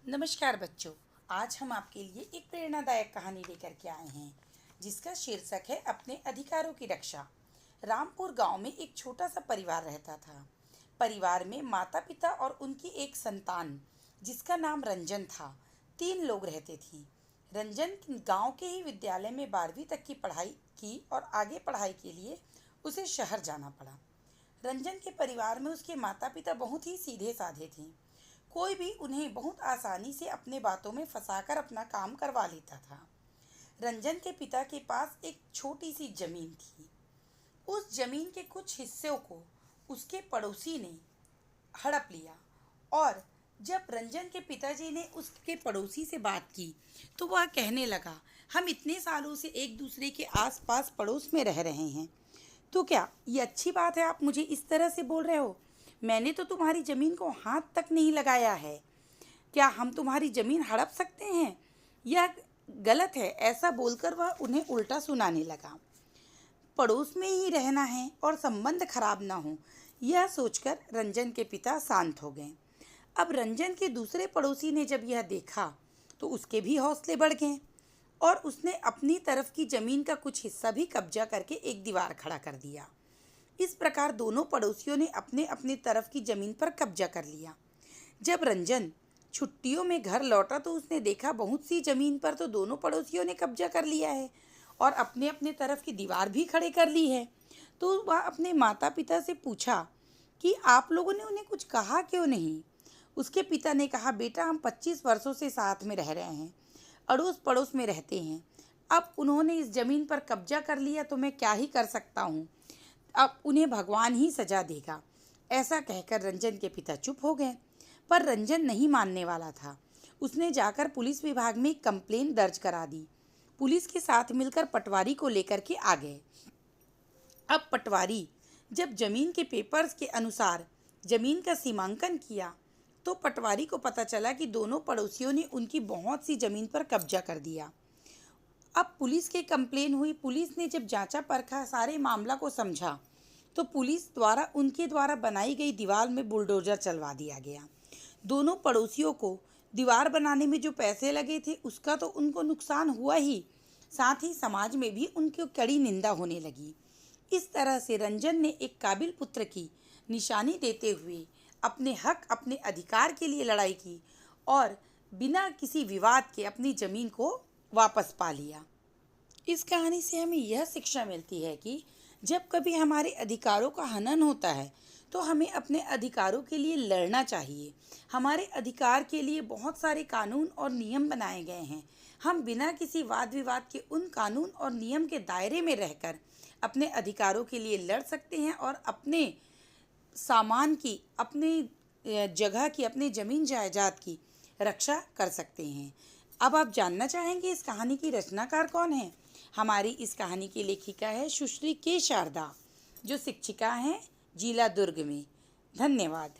नमस्कार बच्चों। आज हम आपके लिए एक प्रेरणादायक कहानी लेकर के आए हैं जिसका शीर्षक है अपने अधिकारों की रक्षा। रामपुर गांव में एक छोटा सा परिवार रहता था। परिवार में माता पिता और उनकी एक संतान जिसका नाम रंजन था। 3 लोग रहते थे। रंजन गांव के ही विद्यालय में 12वीं तक की पढ़ाई की और आगे पढ़ाई के लिए उसे शहर जाना पड़ा। रंजन के परिवार में उसके माता पिता बहुत ही सीधे साधे थे। कोई भी उन्हें बहुत आसानी से अपने बातों में फंसाकर अपना काम करवा लेता था। रंजन के पिता के पास एक छोटी सी जमीन थी। उस जमीन के कुछ हिस्सों को उसके पड़ोसी ने हड़प लिया और जब रंजन के पिताजी ने उसके पड़ोसी से बात की तो वह कहने लगा, हम इतने सालों से एक दूसरे के आसपास पड़ोस में रह रहे हैं, तो क्या ये अच्छी बात है आप मुझे इस तरह से बोल रहे हो? मैंने तो तुम्हारी ज़मीन को हाथ तक नहीं लगाया है। क्या हम तुम्हारी ज़मीन हड़प सकते हैं? यह गलत है। ऐसा बोलकर वह उन्हें उल्टा सुनाने लगा। पड़ोस में ही रहना है और संबंध खराब ना हो, यह सोचकर रंजन के पिता शांत हो गए। अब रंजन के दूसरे पड़ोसी ने जब यह देखा तो उसके भी हौसले बढ़ गए और उसने अपनी तरफ की ज़मीन का कुछ हिस्सा भी कब्जा करके एक दीवार खड़ा कर दिया। इस प्रकार दोनों पड़ोसियों ने अपने अपनी तरफ की ज़मीन पर कब्जा कर लिया। जब रंजन छुट्टियों में घर लौटा तो उसने देखा बहुत सी ज़मीन पर तो दोनों पड़ोसियों ने कब्जा कर लिया है और अपने अपने तरफ की दीवार भी खड़े कर ली है। तो वह अपने माता पिता से पूछा कि आप लोगों ने उन्हें कुछ कहा क्यों नहीं? उसके पिता ने कहा, बेटा हम 25 वर्षों से साथ में रह रहे हैं, अड़ोस पड़ोस में रहते हैं। अब उन्होंने इस ज़मीन पर कब्जा कर लिया तो मैं क्या ही कर सकता हूँ। अब उन्हें भगवान ही सजा देगा। ऐसा कहकर रंजन के पिता चुप हो गए। पर रंजन नहीं मानने वाला था। उसने जाकर पुलिस विभाग में एक कंप्लेंट दर्ज करा दी। पुलिस के साथ मिलकर पटवारी को लेकर के आ गए। अब पटवारी जब जमीन के पेपर्स के अनुसार जमीन का सीमांकन किया तो पटवारी को पता चला कि दोनों पड़ोसियों ने उनकी बहुत सी जमीन पर कब्जा कर दिया। अब पुलिस की कंप्लेन हुई। पुलिस ने जब जांचा परखा, सारे मामला को समझा तो पुलिस द्वारा उनके द्वारा बनाई गई दीवार में बुलडोजर चलवा दिया गया। दोनों पड़ोसियों को दीवार बनाने में जो पैसे लगे थे उसका तो उनको नुकसान हुआ ही, साथ ही समाज में भी उनकी कड़ी निंदा होने लगी। इस तरह से रंजन ने एक काबिल पुत्र की निशानी देते हुए अपने हक, अपने अधिकार के लिए लड़ाई की और बिना किसी विवाद के अपनी ज़मीन को वापस पा लिया। इस कहानी से हमें यह शिक्षा मिलती है कि जब कभी हमारे अधिकारों का हनन होता है तो हमें अपने अधिकारों के लिए लड़ना चाहिए। हमारे अधिकार के लिए बहुत सारे कानून और नियम बनाए गए हैं। हम बिना किसी वाद विवाद के उन कानून और नियम के दायरे में रहकर अपने अधिकारों के लिए लड़ सकते हैं और अपने सामान की, अपने जगह की, अपने ज़मीन जायदाद की रक्षा कर सकते हैं। अब आप जानना चाहेंगे इस कहानी की रचनाकार कौन है? हमारी इस कहानी की लेखिका है सुश्री के शारदा, जो शिक्षिका हैं जिला दुर्ग में। धन्यवाद।